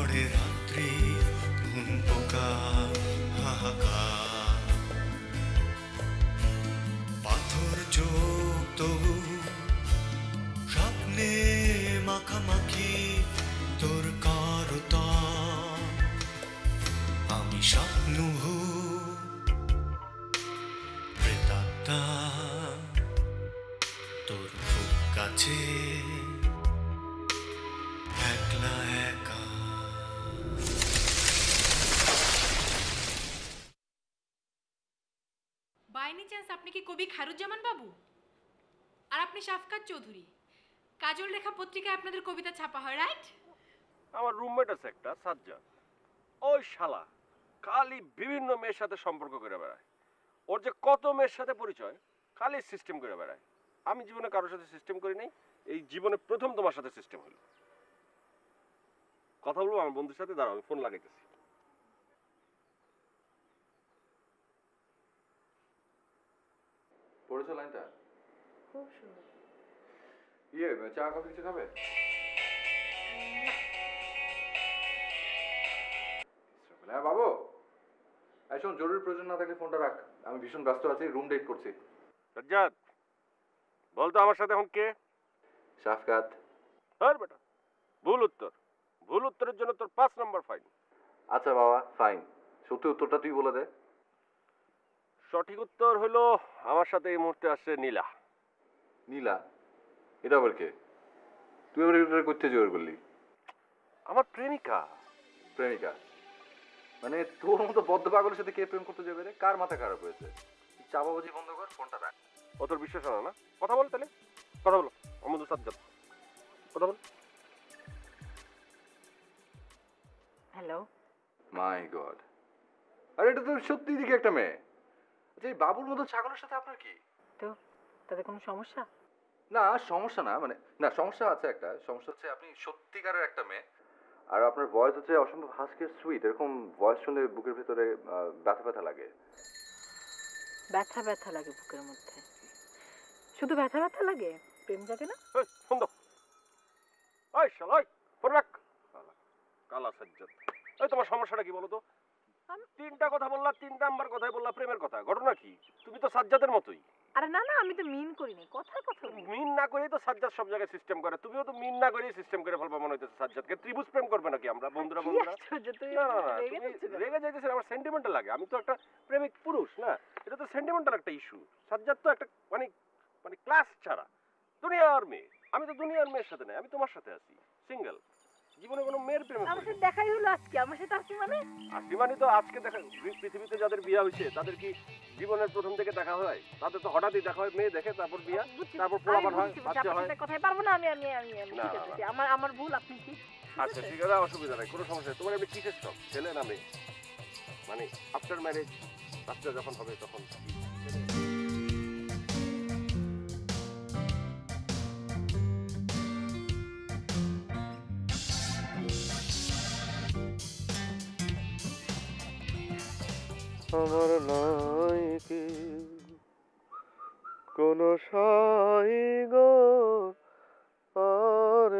ঝড়ে রাত্রি ঘুম পোকা হাহাকার, পাথর চোখ তবু স্বপ্নে মাখামাখি তোর কারতা, আমি স্বপ্ন প্রেতাত্মা তোর খুব কাছে একলা একা। বাই এনি চান্স আপনি কি কবি খায়রুজ্জামান বাবু? আর আপনি শাফকাত চৌধুরী, কাজল রেখা পত্রিকায় আপনাদের কবিতা ছাপা হয়, রাইট? আমার রুমমেট আছে একটা সাজ্জাদ, ওই শালা খালি বিভিন্ন মেয়ের সাথে সম্পর্ক করে বেড়ায়। ওর যে কত মেয়ের সাথে পরিচয়, খালি সিস্টেম করে বেড়ায়। আমি জীবনে কারোর সাথে সিস্টেম করি নাই, এই জীবনে প্রথম তোমার সাথে সিস্টেম হলো। কথা বলবো আমার বন্ধুর সাথে, দাঁড়াও আমি ফোন লাগাইতেছি। পড়েছো লাইনটা? খুব সুন্দর। চা কফি কিছু খাবে? হ্যাঁ বাবু, এই শোন, জরুরি প্রয়োজন না থাকলে ফোনটা রাখ, আমি ভীষণ ব্যস্ত আছি, রুম ডেট করছি। সাজ্জাদ বলতো আমার সাথে এখন কে? শাফকাত। আর বেটা ভুল উত্তর, ভুল উত্তরের জন্য তোর 5 নম্বর ফাইন। আচ্ছা বাবা ফাইন, সত্যি উত্তরটা তুই বলে দে। সঠিক উত্তর হলো আমার সাথে এই মুহূর্তে আসছে নীলা। নীলা? এটা আবার কে? তুই আবার এটা করতে জোর করলি? আমার প্রেমিকা। প্রেমিকা? মানে তোর মতো বদ্ধ পাগলের সাথে কে প্রেম করতে যাবে রে? কার মাথা খারাপ হয়েছে? চা বাবাজি বন্ধ কর, ফোনটা রাখ। ও তোর বিশ্বাস হয় না? কথা বল তাহলে, কথা বলো। আমার সাজ্জাদ কথা বল। হ্যালো। মাই গড, আরে এটা তো সত্যি দিকে একটা মেয়ে। আচ্ছা এই বাবুর মতো ছাগলের সাথে আপনার কি? তো তাতে কোনো সমস্যা? না সমস্যা না, মানে না সমস্যা আছে, একটা সমস্যা হচ্ছে আপনি সত্যিকারের একটা মেয়ে, আর আপনার ভয়েস হচ্ছে অসম্ভব হাস্কি সুইট, এরকম ভয়েস শুনলে বুকের ভিতরে ব্যথা ব্যথা লাগে। ব্যথা ব্যথা লাগে বুকের মধ্যে? শুধু ব্যথা ব্যথা লাগে, প্রেম জাগে না? ফোন দাও। ওই শালা, ফোন রাখ। কালা সাজ্জাদ, এই তোমার সমস্যাটা কি বলো তো? তিনটা কথা বললা, 3 নাম্বার কথাই বললা প্রেমের কথা। ঘটনা কি? তুমি তো সাজ্জাদের মতোই। আরে না না, আমি তো মিন করিনি, কথার কথা। মিন না করেই তো সাজ্জাদ সব জায়গায় সিস্টেম করে, তুমিও তো মিন না করেই সিস্টেম করে ফেলবা মনে হইতেছে সাজ্জাদকে। ত্রিভুজ প্রেম করবে নাকি আমরা বন্ধুরা বন্ধুরা? না না না, তুমি রেগে যাইতেছেন, আমার সেন্টিমেন্টাল লাগে। আমি তো একটা প্রেমিক পুরুষ না, এটা তো সেন্টিমেন্টাল একটা ইস্যু। সাজ্জাদ তো একটা মানে মানে ক্লাস ছাড়া দুনিয়ার মেয়ে। আমি তো দুনিয়ার মেয়ের সাথে নাই, আমি তোমার সাথে আছি, সিঙ্গেল। জীবনে কোনো মেয়ের প্রেমে আমার সাথে দেখাই হলো আজকে, আমার সাথে আসি মানে? আসি মানে তো আজকে দেখা। পৃথিবীতে যাদের বিয়ে হয়েছে তাদের কি জীবনের প্রথম থেকে দেখা হয়? তাদের তো হঠাৎই দেখা হয়, মেয়ে দেখে তারপর বিয়া, তারপর পোলাপান হয়, বাচ্চা হয়। কথাই পারবো না আমি, ঠিক আছে, আমার ভুল, আপনি ঠিক। আচ্ছা ঠিক আছে, অসুবিধা নাই, কোনো সমস্যা নেই। তোমার এমনি কিসের শখ, ছেলে না মেয়ে? মানে আফটার ম্যারেজ বাচ্চা যখন হবে তখন আমার নাই কি কোন সাই গো আর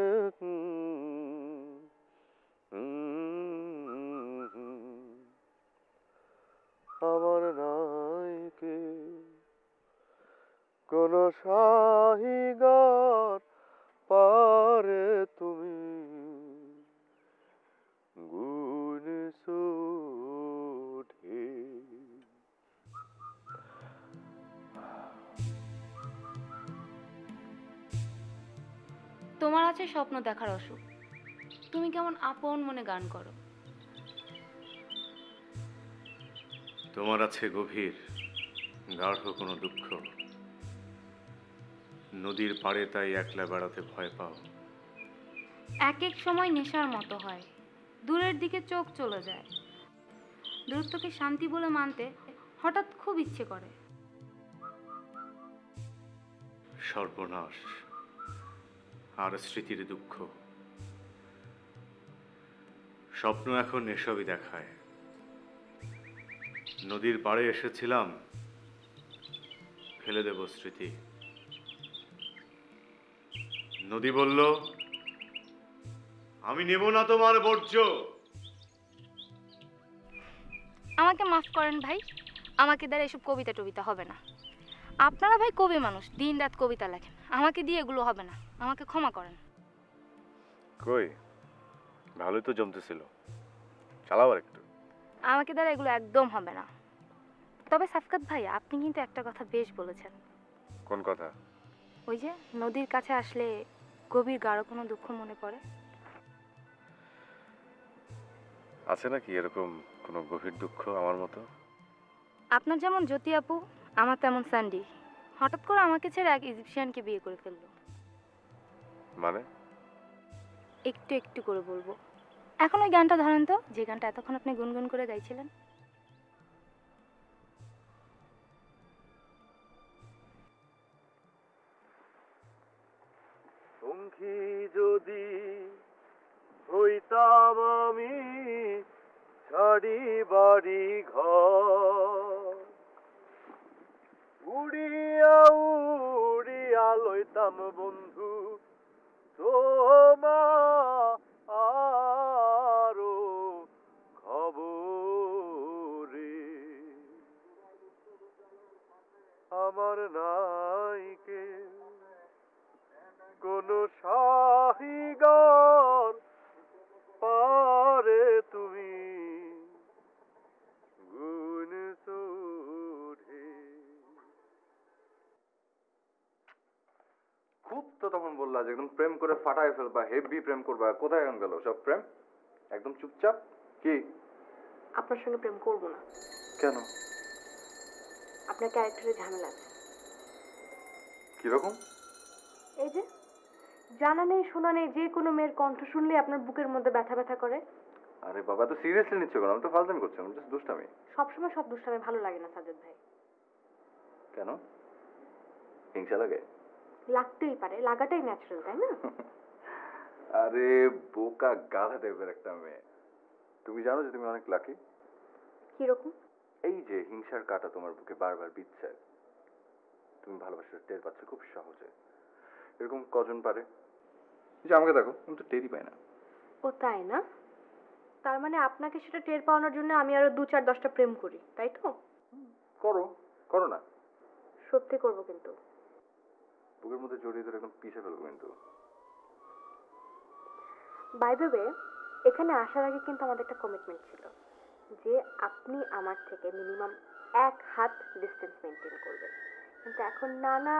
আমার নাই কি কোন সাহি গর পারে তুমি গুণ সুঠে। তোমার আছে স্বপ্ন দেখার অসুখ, তুমি কেমন আপন মনে গান করো। তোমার আছে গভীর গাঢ় কোনো দুঃখ, নদীর পাড়ে তাই একলা বেড়াতে ভয় পাও। এক এক সময় নেশার মতো হয়, দূরের দিকে চোখ চলে যায়, দূরত্বকে শান্তি বলে মানতে হঠাৎ খুব ইচ্ছে করে। সর্বনাশ আর স্মৃতির দুঃখ, স্বপ্ন এখন এসবই দেখায়। নদীর পাড়ে এসেছিলাম, ফেলে দেব স্মৃতি। নদী বলল, আমি নেব না তোমার বর্জ্য, আমাকে মাফ করেন ভাই, আমাকে দ্বারা এসব কবিতা টবিতা হবে না। আপনারা ভাই কবি মানুষ, দিন রাত কবিতা লেখেন, আমাকে দিয়ে এগুলো হবে না, আমাকে ক্ষমা করেন। কই, ভালোই তো জমতেছিল, চালাও আর একটু। আমাকে দ্বারা এগুলো একদম হবে না। তবে সাফকাত ভাই, আপনি কিন্তু একটা কথা বেশ বলেছেন। কোন কথা? ওই যে নদীর কাছে আসলে গভীর গাঢ় কোনো দুঃখ মনে পড়ে। আছে নাকি এরকম কোনো গভীর দুঃখ আমার মতো? আপনার যেমন জ্যোতি আপু, আমার তেমন স্যান্ডি হঠাৎ করে আমাকে ছেড়ে এক ইজিপশিয়ানকে বিয়ে করে ফেললো। মানে? একটু একটু করে বলবো। এখন ওই গানটা ধরেন তো, যে গানটা এতক্ষণ আপনি গুনগুন করে গাইছিলেন। সঙ্গী যদি হইতাম আমি, ছাড়ি বাড়ি ঘর, উড়িয়া উড়িয়া লইতাম বন্ধু তোমারও খবরে। আমার নাইকে কোন সাহিগর পারে তুমি গুণ সুধে। খুব তো তখন বললা যে একদম প্রেম করে ফাটায় ফেলবা, হেভি প্রেম করবা, কোথায় এখন গেল সব প্রেম? একদম চুপচাপ। কি? আপনার সঙ্গে প্রেম করব না। কেন? আপনার ক্যারেক্টারে ঝামেলা আছে। কিরকম? এই যে জানা নেই শোনা নেই যে কোনো মেয়ের কণ্ঠ শুনলে আপনার বুকের মধ্যে ব্যথা ব্যথা করে। আরে বাবা, তো সিরিয়াসলি নিচ্ছ কেন? আমি তো ফালতামি করছি, আমি জাস্ট দুষ্টামি। সবসময় সব দুষ্টামি ভালো লাগে না সাজ্জাদ ভাই। কেন? হিংসা লাগে? লাগতেই পারে, লাগাটাই ন্যাচারাল, তাই না? আরে বোকা গাধা টাইপের একটা মেয়ে। তুমি জানো যে তুমি অনেক লাকি? কিরকম? এই যে হিংসার কাঁটা তোমার বুকে বারবার বিচ্ছে, তুমি ভালোবাসার টের পাচ্ছ খুব সহজে। এরকম কজন পারে? যে আমাকে দেখো, আমি তো টেরই পাই না। ও তাই না? তার মানে আপনাকে সেটা টের পাওয়ানোর জন্য আমি আরো 2-4-10টা প্রেম করি, তাই তো? করো, করো না। সত্যি করব কিন্তু। বুকের মধ্যে জড়িয়ে ধরে এখন পিছে ফেলবো কিন্তু। বাই দ্য ওয়ে, এখানে আসার আগে কিন্তু আমাদের একটা কমিটমেন্ট ছিল যে আপনি আমার থেকে মিনিমাম 1 হাত ডিস্টেন্স মেনটেন করবেন, কিন্তু এখন নানা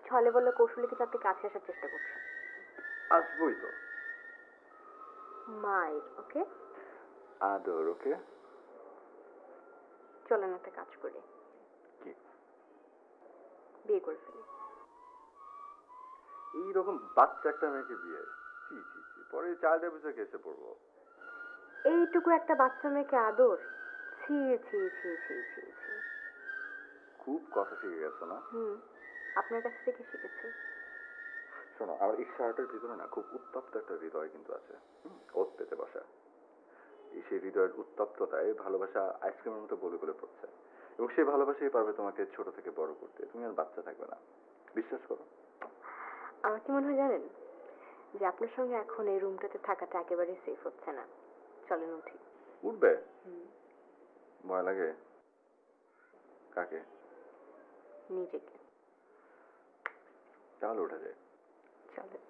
ছলে বলে কৌশলে কিন্তু আপনি কাছে আসার চেষ্টা করছেন। আসবোই তো। মাইর ওকে, আদর ওকে। চলেন একটা কাজ করি, কি? বিয়ে করে ফেলি। এইরকম বাচ্চা একটা মেয়েকে বিয়ে? ছি ছি ছি, পরে চাইল্ড অ্যাবিউজের কেসে পড়বো। এইটুকু একটা বাচ্চা মেয়েকে আদর? ছি ছি ছি ছি ছি ছি। খুব কথা শিখে গেছো না? আপনার কাছ থেকে শিখেছি। শোনো, আমার এই শার্টের ভিতরে না খুব উত্তপ্ত একটা হৃদয় কিন্তু আছে। ওত পেতে বসা। সেই হৃদয়ের উত্তপ্ততায় ভালোবাসা আইসক্রিমের মতো গলে গলে পড়ছে, এবং সেই ভালোবাসাই পারবে তোমাকে ছোট থেকে বড় করতে। তুমি আর বাচ্চা থাকবে না, বিশ্বাস করো। আমার কি মনে হয় জানেন, যে আপনার সঙ্গে এখন এই রুমটাতে থাকাটা একেবারেই সেফ হচ্ছে না। চলেন উঠি। উঠবে? ভয় লাগে? কাকে? নিজেকে। তাহলে উঠা যায়। চলেন।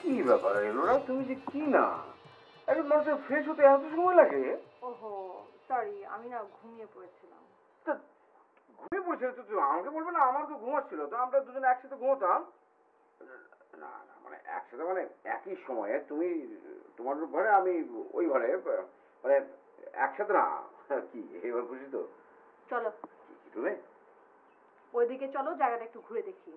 কি ব্যাপার এলোরা, তুমি যে কি না একজন মানুষের ফ্রেশ হতে এত সময় লাগে? ওহো সরি, আমি না ঘুমিয়ে পড়েছিলাম। তা ঘুমিয়ে পড়েছিল তো? তুমি আমাকে বলবে না? আমার তো ঘুমাচ্ছিল, তো আমরা দুজনে একসাথে ঘুমোতাম। না না, মানে একসাথে মানে একই সময়ে তুমি তোমার ঘরে, আমি ওই ঘরে, মানে একসাথে না। কি এবার খুশি তো? চলো তুমি ওইদিকে চলো, জায়গাটা একটু ঘুরে দেখি।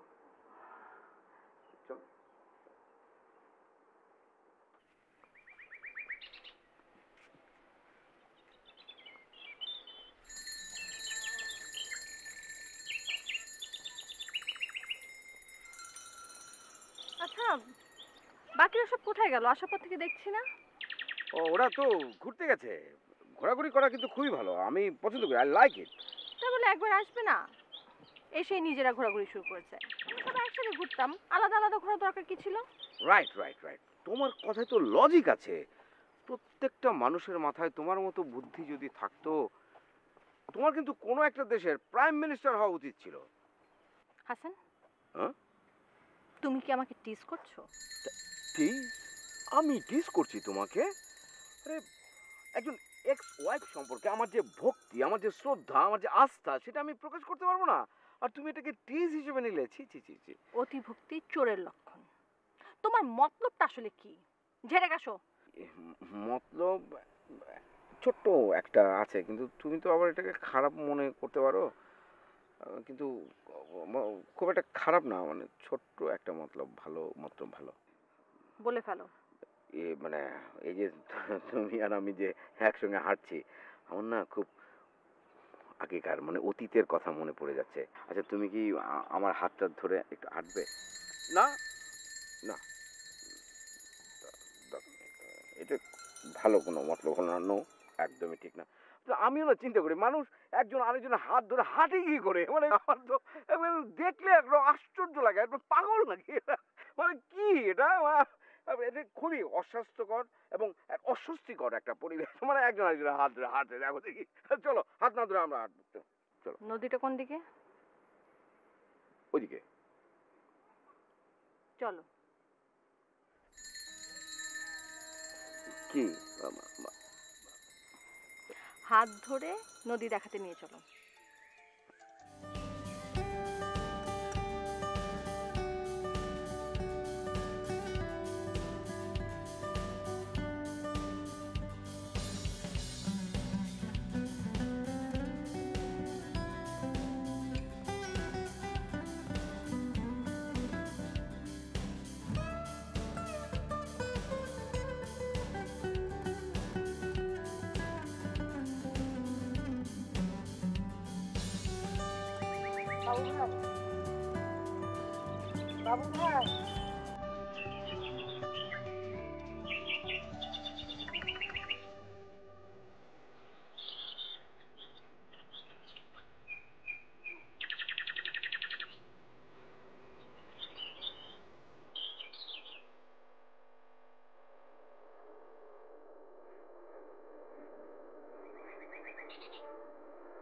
আচ্ছা, বাকিরা সব কোথায় গেল? আসার পর থেকে দেখছি না। ও, ওরা তো ঘুরতে গেছে। ঘোরাঘুরি করা কিন্তু খুবই ভালো, আমি পছন্দ করি, আই লাইক ইট। তা বলে একবার আসবে না? এসেই নিজেরা ঘোরাঘুরি শুরু করেছে। আমরা সবাই একসাথে ঘুরতাম, আলাদা আলাদা ঘোরা দরকার কি ছিল? রাইট রাইট রাইট, তোমার কথায় তো লজিক আছে। প্রত্যেকটা মানুষের মাথায় তোমার মতো বুদ্ধি যদি থাকতো, তোমার কিন্তু কোনো একটা দেশের প্রাইম মিনিস্টার হওয়া উচিত ছিল। হাসান, হ্যাঁ? তুমি কি আমাকে টিজ করছো? টিজ? আমি টিজ করছি তোমাকে? আরে, একজন এক্স ওয়াইফ সম্পর্কে আমার যে ভক্তি, আমার যে শ্রদ্ধা, আমার যে আস্থা, সেটা আমি প্রকাশ করতে পারবো না, আর তুমি এটাকে টিজ হিসেবে নিলে? ছি ছি ছি ছি। অতিভক্তি চোরের লক্ষণ। তোমার মতলবটা আসলে কি? ঝেড়ে কাশো। মতলব ছোট্ট একটা আছে, কিন্তু তুমি তো আবার এটাকে খারাপ মনে করতে পারো। কিন্তু খুব একটা খারাপ না, মানে ছোট্ট একটা মতলব, ভালো মতলব, ভালো। বলে ফেলো। মানে এই যে তুমি আর আমি যে একসঙ্গে হাঁটছি, আমার না খুব আগেকার, মানে অতীতের কথা মনে পড়ে যাচ্ছে। আচ্ছা, তুমি কি আমার হাতটা ধরে একটু হাঁটবে? না না, এটা ভালো কোনো মতলব হলো না। নো, একদমই ঠিক না। তো আমিও না চিন্তা করি, মানুষ একজন আরেকজনের হাত ধরে হাঁটে কি করে? মানে আমার তো দেখলে একদম আশ্চর্য লাগে, একদম পাগল নাকি এটা? মানে কি এটা? এটা খুবই অস্বাস্থ্যকর এবং অস্বস্তিকর একটা পরিবেশ। মানে একজন আরেকজনের হাত ধরে হাঁটে, দেখো দেখি। চলো, হাত না ধরে আমরা হাঁটবো। চলো। নদীটা কোন দিকে? ওইদিকে। চলো। কি? হাত ধরে নদী দেখাতে নিয়ে চলো। বাবু ভাই,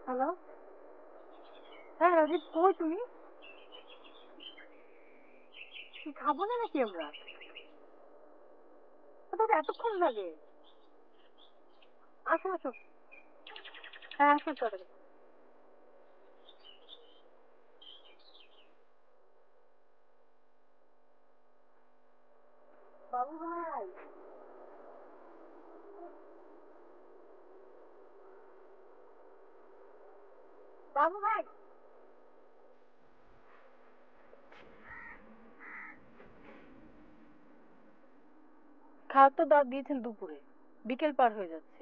হ্যালো। হ্যাঁ রাজীব, কই তুমি? কি খাবো না নাকি আমরা? তোদের এতক্ষণ লাগে? আসো আসো। হ্যাঁ আসো তাড়াতাড়ি। বাবু ভাই, বাবু ভাই। খাওয়ার তো দাওয়াত দিয়েছেন দুপুরে, বিকেল পার হয়ে যাচ্ছে,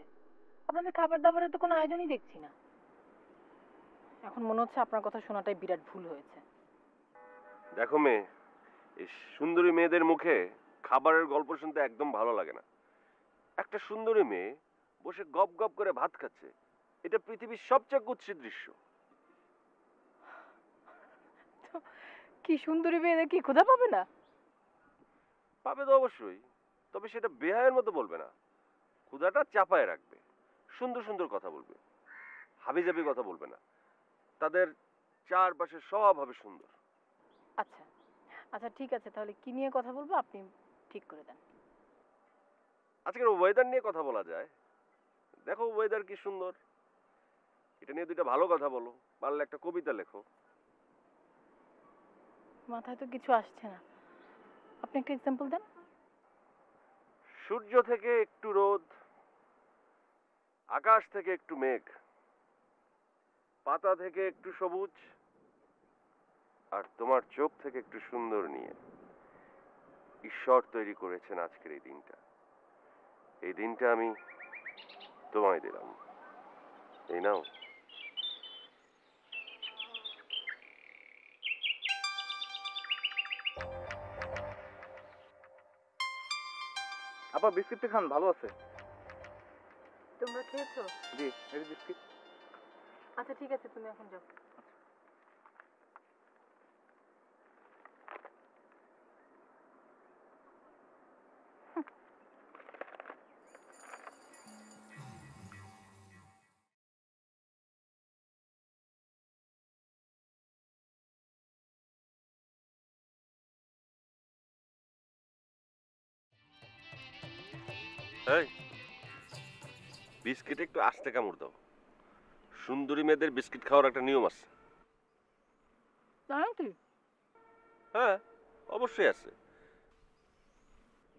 আপনাদের খাবার দাবারের তো কোনো আয়োজনই দেখছি না। এখন মনে হচ্ছে আপনার কথা শোনাটাই বিরাট ভুল হয়েছে। দেখো মেয়ে, এই সুন্দরী মেয়েদের মুখে খাবারের গল্প শুনতে একদম ভালো লাগে না। একটা সুন্দরী মেয়ে বসে গপ গপ করে ভাত খাচ্ছে, এটা পৃথিবীর সবচেয়ে কুৎসিত দৃশ্য। কি সুন্দরী মেয়েদের কি ক্ষুধা পাবে না? পাবে তো অবশ্যই, তবে সেটা বেহায়ের মতো বলবে না। ক্ষুধাটা চাপায় রাখবে, সুন্দর সুন্দর কথা বলবে, হাবিজাবি কথা বলবে না। তাদের চারপাশে সব হবে সুন্দর। আচ্ছা আচ্ছা ঠিক আছে, তাহলে কি নিয়ে কথা বলবো আপনি ঠিক করে দেন। আজকের ওয়েদার নিয়ে কথা বলা যায়। দেখো ওয়েদার কি সুন্দর, এটা নিয়ে দুইটা ভালো কথা বলো, পারলে একটা কবিতা লেখো। মাথায় তো কিছু আসছে না, আপনি একটা এক্সাম্পল দেন। সূর্য থেকে একটু রোদ, আকাশ থেকে একটু মেঘ, পাতা থেকে একটু সবুজ, আর তোমার চোখ থেকে একটু সুন্দর নিয়ে ঈশ্বর তৈরি করেছেন আজকের এই দিনটা। এই দিনটা আমি তোমায় দিলাম, এই নাও। আপা বিস্কিটটা খান, ভালো আছে। তোমরা খেয়েছো? জি, এই বিস্কিট। আচ্ছা ঠিক আছে, তুমি এখন যাও। এই বিস্কিট একটু আস্তে কামড় দাও। সুন্দরী মেয়েদের বিস্কিট খাওয়ার একটা নিয়ম আছে। হ্যাঁ, অবশ্যই আছে।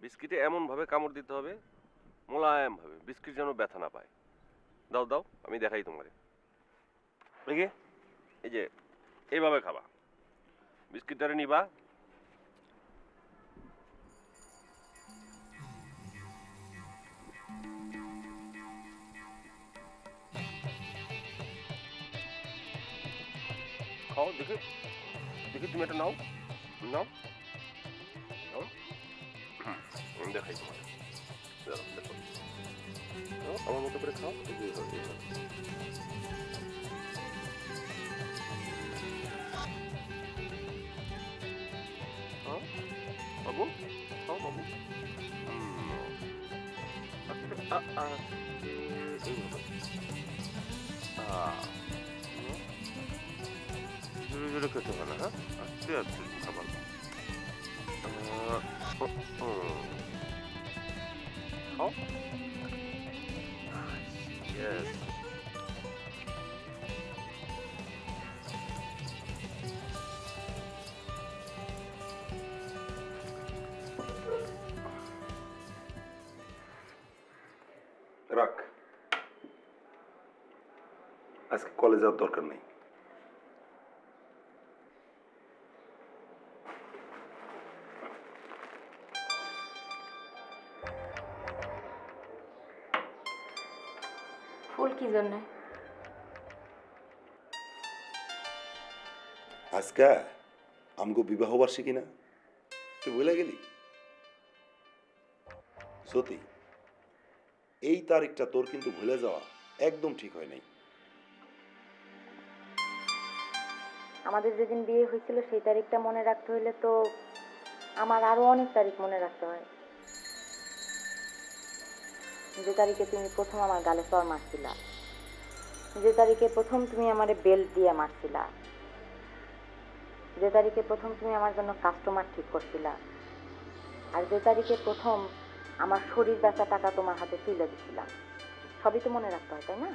বিস্কিটে এমন ভাবে কামড় দিতে হবে, মোলায়েম ভাবে, বিস্কিট যেন ব্যথা না পায়। দাও দাও, আমি দেখাই তোমাকে। দেখি, এই যে এইভাবে খাবা, বিস্কিটটারে নিবা, খাও। দেখি দেখি, তুমি এটা নাও নাও নাও। আমি দেখাই তোমাকে। দেখো, আমার মতো করে খাও। বাবু, খাও বাবু। জোরে জোরে খেতে হবে না, হ্যাঁ, আস্তে আস্তে খাবার। খাও। Yes. রাখ, আজকে কলেজ যাওয়ার দরকার নেই। ফুল কি জন্য? আজকে আমগো বিবাহ বার্ষিকী না, তুই বলে গেলি। সত্যি এই তারিখটা তোর কিন্তু ভুলে যাওয়া একদম ঠিক হয় নাই। আমাদের যেদিন বিয়ে হয়েছিল সেই তারিখটা মনে রাখতে হলে তো আমার আরো অনেক তারিখ মনে রাখতে হয়। যে তারিখে তুমি প্রথম আমার গালে চড় মারছিলা, যে তারিখে প্রথম তুমি আমারে বেল্ট দিয়ে মারছিলা, যে তারিখে প্রথম তুমি আমার জন্য কাস্টমার ঠিক করছিলা, আর যে তারিখে প্রথম আমার শরীর বেচা টাকা তোমার হাতে তুলে দিছিলাম, সবই তো মনে রাখতে হয়, তাই না?